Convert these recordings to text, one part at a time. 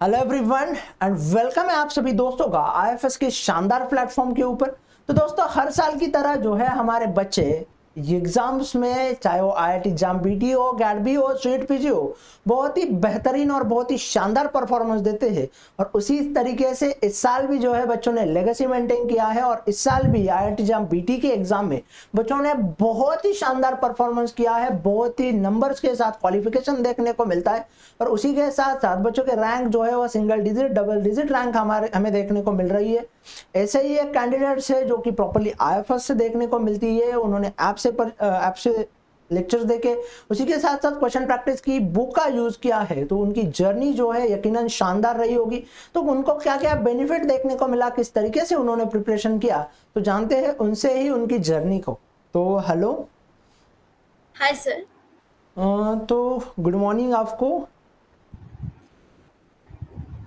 Hello everyone and welcome है आप सभी दोस्तों का आईएफएस के शानदार प्लेटफॉर्म के ऊपर। तो दोस्तों हर साल की तरह जो है हमारे बच्चे एग्जाम्स में, चाहे वो आईआईटी एग्जाम बीटी हो, गैट हो, स्वीट पीजी हो, बहुत ही बेहतरीन और बहुत ही शानदार परफॉर्मेंस देते हैं। और उसी तरीके से इस साल भी जो है बच्चों ने लेगेसी मेंटेन किया है और इस साल भी आईआईटी एग्जाम बीटी के एग्जाम में बच्चों ने बहुत ही शानदार परफॉर्मेंस किया है। बहुत ही नंबर्स के साथ क्वालिफिकेशन देखने को मिलता है और उसी के साथ साथ बच्चों के रैंक जो है वो single digit, double digit rank हमें देखने को मिल रही है। ऐसे ही एक कैंडिडेट है जो कि प्रॉपर्ली आईएफएस से देखने को मिलती है। उन्होंने ऐप से लेक्चर्स देखे, उसी के साथ साथ क्वेश्चन प्रैक्टिस की बुक का यूज किया है, तो उनकी जर्नी जो है यकीनन शानदार रही होगी। तो उनको क्या क्या बेनिफिट देखने को मिला, किस तरीके से उन्होंने प्रिपरेशन किया, तो जानते हैं उनसे ही उनकी जर्नी को। तो हेलो। Hi sir. तो गुड मॉर्निंग आपको।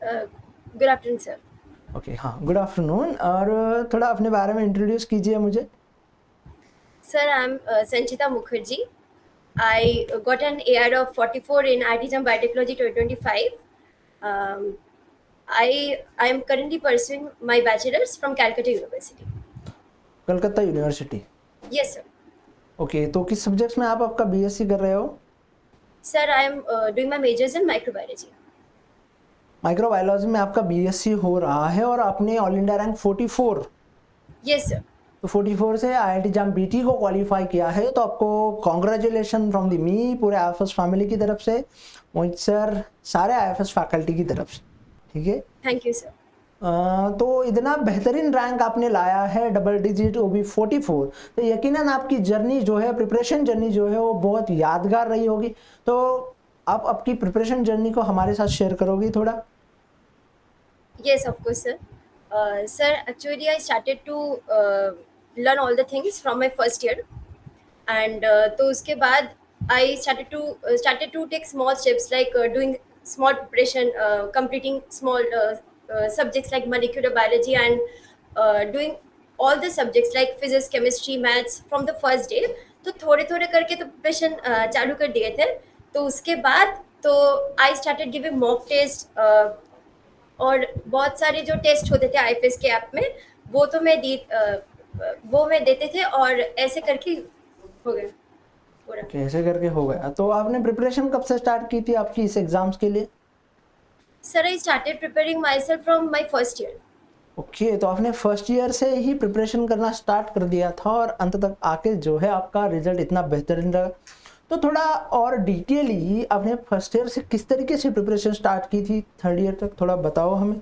Good afternoon sir. ओके, हाँ, गुड आफ्टरनून। और थोड़ा अपने बारे में इंट्रोड्यूस कीजिए मुझे। Sir, I am Sanchita Mukherjee. I got an AR of 44 in IT Jam Biotechnology 2025. Um, I am currently pursuing my bachelor's from Calcutta University. Calcutta university. Yes, sir. Okay, तो किस सब्जेक्ट्स में आप आपका बीएससी कर रहे हो? Sir, I am doing my majors in microbiology. Microbiology में आपका बीएससी हो रहा है और आपने all India rank 44, Yes, sir. तो 44 से आईआईटी जाम बीटी को क्वालिफाई किया है। तो आपको कॉन्ग्रेचुलेशन फ्रॉम द मी, पूरे आईएफएस फैमिली की तरफ से, मोहित सर, सारे आईएफएस फैकल्टी की तरफ से। ठीक है। Thank you, sir. तो इतना बेहतरीन रैंक आपने लाया है, डबल डिजिट, वो भी 44। तो यकीनन आपकी जर्नी जो है, प्रिपरेशन जर्नी जो है वो बहुत यादगार रही होगी। तो आप आपकी प्रिपरेशन जर्नी को हमारे साथ शेयर करोगी थोड़ा? Yes, of course, sir. Sir, actually, I started to learn all the things from my first year. And तो उसके बाद I started to take small steps like doing small preparation, completing small subjects like molecular biology and doing all the subjects like physics, chemistry, maths from the first day. तो थोड़े थोड़े करके तो preparation चालू कर दिए थे। तो उसके बाद तो I started giving mock test और बहुत सारे जो टेस्ट होते थे आईएफएस के ऐप में वो तो वो मैं देते थे और ऐसे करके हो गया पूरा। कैसे करके हो गया? तो आपने प्रिपरेशन कब से स्टार्ट की थी आपकी इस एग्जाम्स के लिए? Sir, I started preparing my self from my first year. Okay, तो आपने फर्स्ट ईयर से ही प्रिपरेशन करना स्टार्ट कर दिया था और अंत तक आके जो है आपका रिजल्ट इतना बेहतरीन रहा। तो थोड़ा और डिटेयली आपने फर्स्ट ईयर से किस तरीके से प्रिपरेशन स्टार्ट की थी थर्ड ईयर तक, थोड़ा बताओ हमें।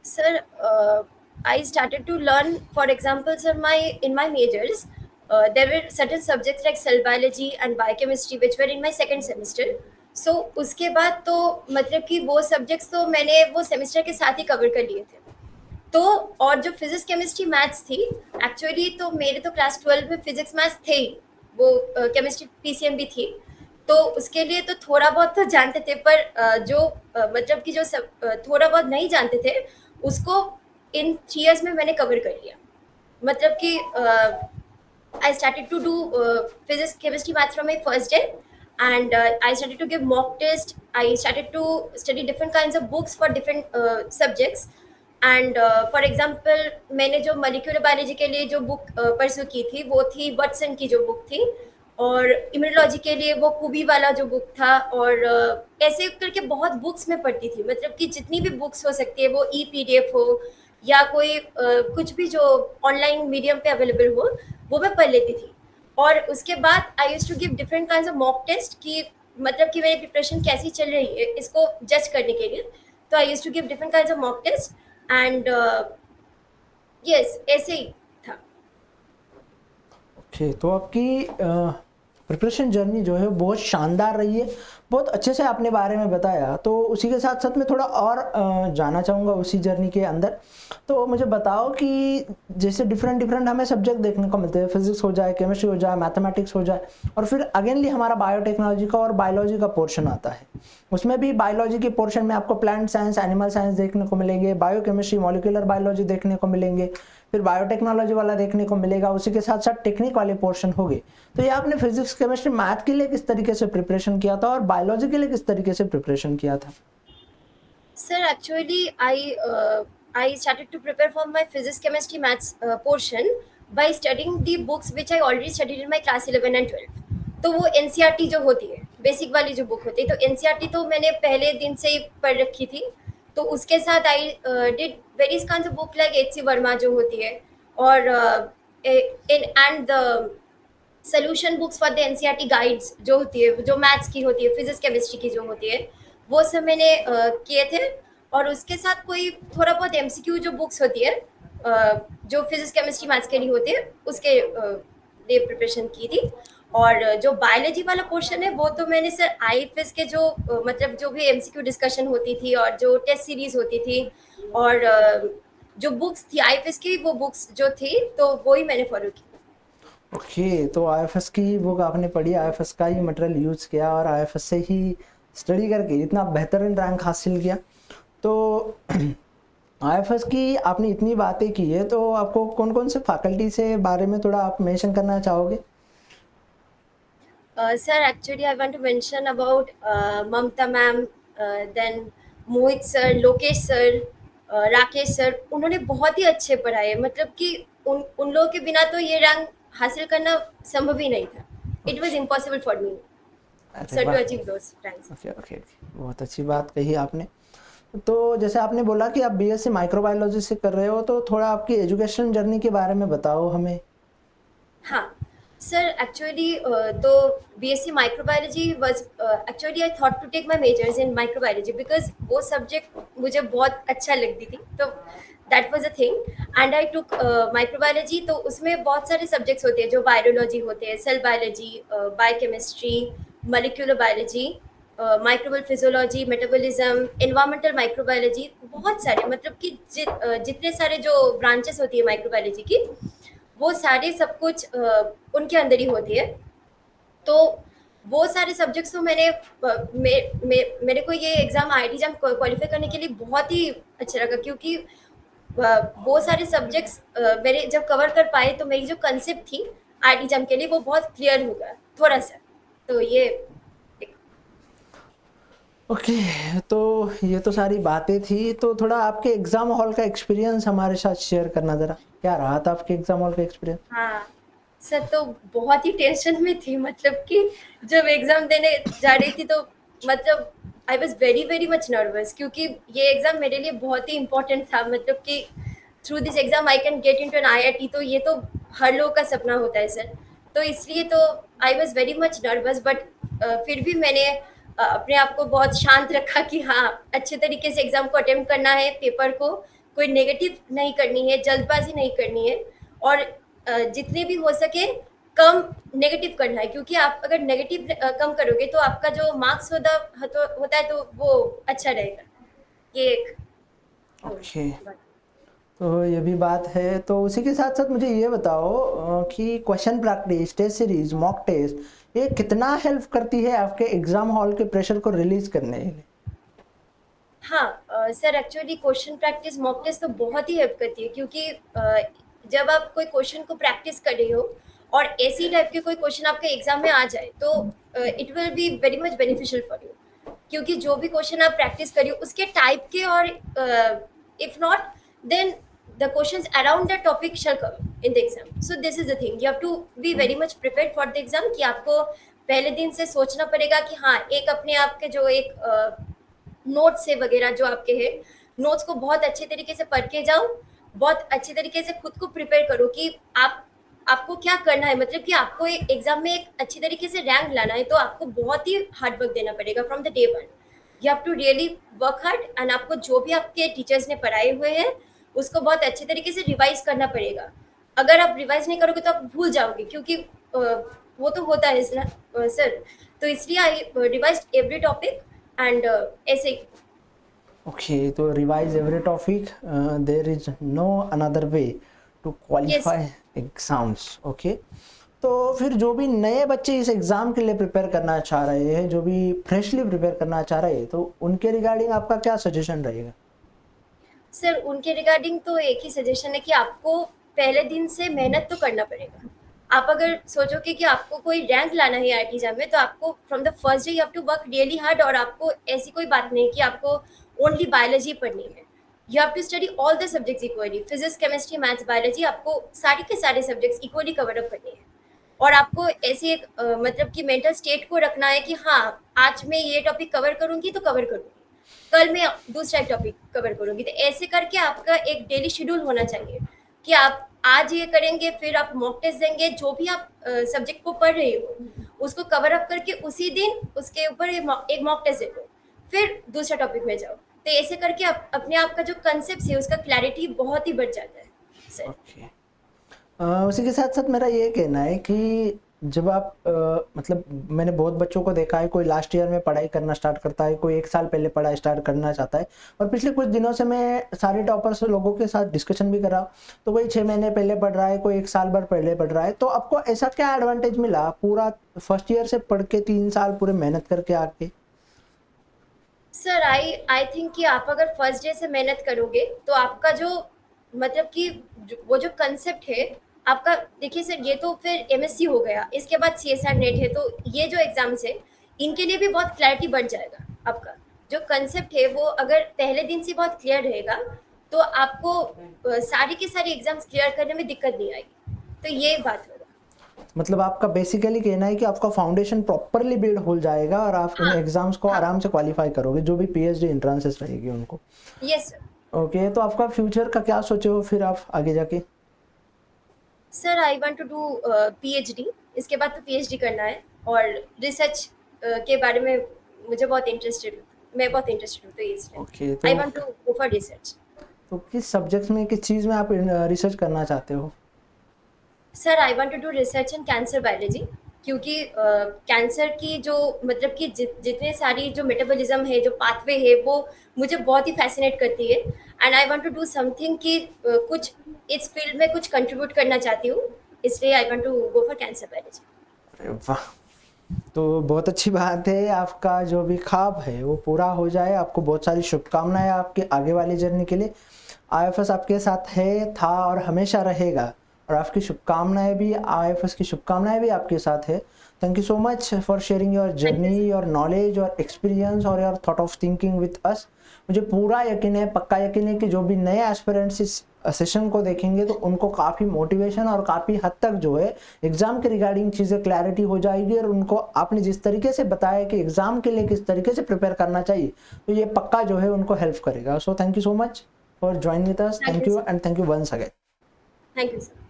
Sir, I started to learn, for example, sir, in my majors, there were certain subjects like cell biology and biochemistry which were in my second semester. So उसके बाद तो मतलब कि वो सब्जेक्ट्स तो मैंने वो सेमेस्टर के साथ ही कवर कर लिए थे। तो और जो फिजिक्स केमिस्ट्री मैथ्स थी, एक्चुअली तो मेरे तो क्लास 12 में फिजिक्स मैथ्स थे ही, वो केमिस्ट्री पीसीएम भी थी। तो उसके लिए तो थोड़ा बहुत तो जानते थे, पर मतलब कि जो सब थोड़ा बहुत नहीं जानते थे उसको इन 3 इयर्स में मैंने कवर कर लिया। मतलब कि I started to do physics, chemistry, maths from my first day, and I started to give mock test. I started to study different kinds of books for different subjects. And for example मैंने जो molecular biology के लिए जो book pursue की थी वो थी Watson की जो बुक थी, और इम्यूनोलॉजी के लिए वो कुबी वाला जो बुक था, और ऐसे करके बहुत बुक्स में पढ़ती थी। मतलब कि जितनी भी बुक्स हो सकती है, वो ई पीडीएफ हो या कोई कुछ भी जो ऑनलाइन मीडियम पे अवेलेबल हो, वो मैं पढ़ लेती थी। और उसके बाद I used to give different kinds of mock test कि मतलब कि मेरी प्रिपरेशन कैसी चल रही है इसको जज करने के लिए। तो I used to give different kinds of mock test and yes, ऐसे ही था। ओके, तो आपकी प्रिपरेशन जर्नी जो है बहुत शानदार रही है, बहुत अच्छे से आपने बारे में बताया। तो उसी के साथ साथ मैं थोड़ा और जानना चाहूँगा उसी जर्नी के अंदर। तो मुझे बताओ कि जैसे डिफरेंट डिफरेंट हमें सब्जेक्ट देखने को मिलते हैं, फिजिक्स हो जाए, केमिस्ट्री हो जाए, मैथमेटिक्स हो जाए, और फिर अगेनली हमारा बायोटेक्नोलॉजी का और बायोलॉजी का पोर्शन आता है। उसमें भी बायोलॉजी के पोर्शन में आपको प्लांट साइंस, एनिमल साइंस देखने को मिलेंगे, बायोकेमिस्ट्री, मॉलिक्यूलर बायोलॉजी देखने को मिलेंगे, फिर बायोटेक्नोलॉजी वाला देखने को मिलेगा, उसी के साथ साथ टेक्निक वाले पोर्शन हो गए। तो ये आपने फिजिक्स केमिस्ट्री मैथ के लिए किस तरीके से प्रिपरेशन किया था और बायोलॉजी के लिए किस तरीके से प्रिपरेशन किया था? Sir, actually, I started to prepare for my physics, chemistry, maths portion by studying the books which I already studied in my class 11 and 12. तो वो एनसीईआरटी जो होती है, बेसिक वाली जो बुक होती है, तो एनसीईआरटी तो मैंने पहले दिन से ही पढ़ रखी थी। तो उसके साथ I did various kinds of book like H C Verma जो होती है, और in and the solution books for the NCERT guides जो होती है, जो मैथ्स की होती है, फिजिक्स केमिस्ट्री की जो होती है, वो सब मैंने किए थे। और उसके साथ कोई थोड़ा बहुत एमसीक्यू जो बुक्स होती है, जो फिजिक्स केमिस्ट्री मैथ्स के लिए होती है, उसके लिए प्रिपरेशन की थी। और जो बायोलॉजी वाला पोर्शन है वो तो मैंने सर आईएफएस के जो मतलब जो भी एमसीक्यू डिस्कशन होती थी और जो टेस्ट सीरीज होती थी और जो बुक्स थी आईएफएस की, वो बुक्स जो थी तो वो ही मैंने फॉलो की। ओके, तो आईएफएस की बुक आपने पढ़ी, आईएफएस का ही मटेरियल यूज किया और आईएफएस से ही स्टडी करके इतना बेहतरीन रैंक हासिल किया। तो आईएफएस की आपने इतनी बातें की है, तो आपको कौन कौन से फैकल्टी से बारे में थोड़ा आप मेंशन करना चाहोगे? Sir, actually, I want to mention about Mamta ma'am, then Mohit sir, Lokesh sir, Rakesh sir. उन्होंने बहुत ही अच्छे पढ़ाए, मतलब कि उन लोगों के बिना तो ये रैंक हासिल करना संभव ही नहीं था। It was impossible for me sir to achieve those ranks. Okay okay, बहुत अच्छी बात कही आपने। तो जैसे आपने बोला कि आप बीएससी माइक्रोबायोलॉजी से कर रहे हो, तो थोड़ा आपकी एजुकेशन जर्नी के बारे में बताओ हमें। हाँ सर, एक्चुअली तो BSc microbiology was actually I thought to take my majors in microbiology because वो सब्जेक्ट मुझे बहुत अच्छा लगती थी, तो that was a thing and I took microbiology. तो उसमें बहुत सारे सब्जेक्ट्स होते हैं, जो वायरोलॉजी होते हैं, cell biology, biochemistry, molecular biology, microbial physiology, metabolism, environmental microbiology, बहुत सारे, मतलब कि जितने सारे जो ब्रांचेस होती है माइक्रोबायोलॉजी की, वो सारे सब कुछ उनके अंदर ही होती है। तो वो सारे सब्जेक्ट्स तो मैंने मेरे को ये एग्ज़ाम आईआईटी जैम क्वालिफाई करने के लिए बहुत ही अच्छा लगा, क्योंकि वो सारे सब्जेक्ट्स मेरे जब कवर कर पाए तो मेरी जो कंसेप्ट थी आईआईटी जैम के लिए वो बहुत क्लियर हो गया थोड़ा सा। तो ये ओके, तो ये तो सारी बातें थी, तो थोड़ा आपके एग्जाम हॉल का एक्सपीरियंस हमारे साथ शेयर करना जरा, क्या रहा था आपके एग्जाम हॉल का एक्सपीरियंस? हाँ सर, तो बहुत ही टेंशन में थी, मतलब कि जब एग्जाम देने जा रही थी तो मतलब I was very very much nervous, क्योंकि ये एग्जाम मेरे लिए बहुत ही इम्पोर्टेंट था। मतलब कि through this exam I can get into an IIT, तो ये तो हर लोग का सपना होता है सर। तो इसलिए तो I was very much nervous, but फिर भी मैंने अपने आप को बहुत शांत रखा कि हाँ, अच्छे तरीके से एग्जाम को अटेम्प्ट करना है, पेपर को कोई नेगेटिव नहीं करनी है, जल्दबाजी नहीं करनी है, और जितने भी हो सके कम नेगेटिव करना है, क्योंकि आप अगर नेगेटिव कम करोगे तो आपका जो मार्क्स होता है तो वो अच्छा रहेगा। ये एक ओके, तो ये भी बात है। तो उसी के साथ साथ मुझे ये बताओ कि question practice, test series, mock test, ये कितना हेल्प करती है आपके एग्जाम हॉल के प्रेशर को रिलीज करने के लिए? हाँ sir, actually question practice, mock test तो बहुत ही हेल्प करती है, क्योंकि जब आप कोई क्वेश्चन को प्रैक्टिस कर रही हो और ऐसी टाइप के कोई क्वेश्चन आपके एग्जाम में आ जाए तो it will be very much beneficial for you, क्योंकि जो भी क्वेश्चन आप प्रैक्टिस करिए उसके टाइप के, और if not then the questions around that topic shall come in the exam. So this is the thing, you have to be very much prepared for the exam, कि आपको पहले दिन से सोचना पड़ेगा कि हाँ, एक अपने आप के जो एक नोट्स है वगैरह जो आपके हैं, नोट्स को बहुत अच्छे तरीके से पढ़ के जाओ, बहुत अच्छे तरीके से खुद को प्रिपेयर करो कि आपको क्या करना है। मतलब कि आपको एग्जाम में एक अच्छी तरीके से रैंक लाना है, तो आपको बहुत ही हार्ड वर्क देना पड़ेगा from the day one. You have to really work hard, and आपको जो भी आपके टीचर्स ने पढ़ाए हुए हैं उसको बहुत अच्छे तरीके से रिवाइज करना पड़ेगा। अगर आप रिवाइज नहीं करोगे तो आप भूल जाओगे, क्योंकि वो तो होता है सर। तो इसलिए I revise every topic and ऐसे ही। ओके, तो revise every topic, there is no another way to qualify exams. Okay, तो फिर जो भी नए बच्चे इस एग्जाम के लिए प्रिपेयर करना चाह रहे हैं, जो भी फ्रेशली प्रिपेयर करना चाह रहे हैं, तो उनके रिगार्डिंग आपका क्या सजेशन रहेगा? सर उनके रिगार्डिंग तो एक ही सजेशन है कि आपको पहले दिन से मेहनत तो करना पड़ेगा। आप अगर सोचोगे कि आपको कोई रैंक लाना है आईआईटी एग्जाम में, तो आपको from the first day you have to work really hard. और आपको ऐसी कोई बात नहीं कि आपको ओनली बायोलॉजी पढ़नी है। You have to study all the subjects equally, physics, chemistry, maths, biology, आपको सारे के सारे सब्जेक्ट्स इक्वली कवर अप करने हैं। और आपको ऐसी एक मतलब कि मेंटल स्टेट को रखना है कि हाँ, आज मैं ये टॉपिक कवर करूंगी तो कवर करूंगी, कल मैं दूसरा टॉपिक कवर करूंगी। तो ऐसे करके आपका एक डेली शेड्यूल होना चाहिए कि आप आज ये करेंगे, फिर आप मॉक टेस्ट देंगे, जो भी आप सब्जेक्ट को पढ़ रहे हो उसको कवर अप करके उसी दिन उसके ऊपर एक मॉक टेस्ट दे दो, फिर दूसरा टॉपिक में जाओ। तो ऐसे करके आप अपने आप का जो कंसेप्ट है उसका क्लैरिटी बहुत ही बढ़ जाता है सर। ओके। उसी के साथ साथ मेरा ये कहना है कि जब आप मतलब मैंने बहुत बच्चों को देखा है, कोई लास्ट ईयर में पढ़ाई करना स्टार्ट करता है, कोई 1 साल पहले पढ़ाई स्टार्ट करना चाहता है। और पिछले कुछ दिनों से मैं सारे टॉपर्स लोगों के साथ डिस्कशन भी कर रहा हूँ, तो कोई 6 महीने पहले पढ़ रहा है, कोई 1 साल भर पहले पढ़ रहा है। तो आपको ऐसा क्या एडवांटेज मिला पूरा फर्स्ट ईयर से पढ़ के 3 साल पूरे मेहनत करके आके? सर आई थिंक कि आप अगर फर्स्ट डे से मेहनत करोगे तो आपका जो मतलब कि वो जो कंसेप्ट है आपका, देखिए सर ये तो फिर एमएससी हो गया, इसके बाद सीएसआर नेट है, तो ये जो एग्जाम्स है इनके लिए भी बहुत क्लैरिटी बढ़ जाएगा। आपका जो कंसेप्ट है वो अगर पहले दिन से बहुत क्लियर रहेगा तो आपको सारी की सारी एग्जाम्स क्लियर करने में दिक्कत नहीं आएगी। तो ये बात होगा। मतलब आपका बेसिकली कहना है कि आपका फाउंडेशन प्रॉपरली बिल्ड हो जाएगा और आप इन हाँ एग्जाम्स को हाँ, आराम से क्वालिफाई करोगे, जो भी पीएचडी एंट्रेंसेस रहेगी उनको। Yes sir. ओके, तो आपका फ्यूचर का क्या सोचे हो फिर आप आगे जाके? Sir I want to do PhD, इसके बाद तो पीएचडी करना है। और रिसर्च के बारे में मुझे बहुत इंटरेस्टेड, मैं बहुत इंटरेस्टेड हूँ, तो इसलिए okay, I want to go for research. तो किस सब्जेक्ट में, किस चीज़ में आप रिसर्च करना चाहते हो? Sir I want to do research in cancer biology, क्योंकि कैंसर की जो मतलब कि जितने सारी जो मेटाबॉलिज्म है, जो पाथवे है, वो मुझे बहुत ही फैसिनेट करती है। And I want to do something कि कुछ इस फील्ड में कुछ कंट्रीब्यूट करना चाहती हूँ, इसलिए I want to go for cancer biology. अरे वाह! तो बहुत अच्छी बात है, आपका जो भी ख्वाब है वो पूरा हो जाए। आपको बहुत सारी शुभकामनाएं आपके आगे वाली जर्नी के लिए। आईएफएस आपके साथ है, था और हमेशा रहेगा। और आपकी शुभकामनाएं भी, आईएफएस की शुभकामनाएं भी आपके साथ है। Thank you so much for sharing your thank you journey, sir. Your knowledge और एक्सपीरियंस और your thought of thinking with us. मुझे पूरा यकीन है, पक्का यकीन है कि जो भी नए एस्पिरेंट्स इस सेशन को देखेंगे तो उनको काफ़ी मोटिवेशन और काफ़ी हद तक जो है एग्जाम के रिगार्डिंग चीज़ें क्लैरिटी हो जाएगी। और उनको आपने जिस तरीके से बताया कि एग्जाम के लिए किस तरीके से प्रिपेयर करना चाहिए, तो ये पक्का जो है उनको हेल्प करेगा। So thank you so much for join with us. Thank thank you you sir. And thank you once again. Thank you sir.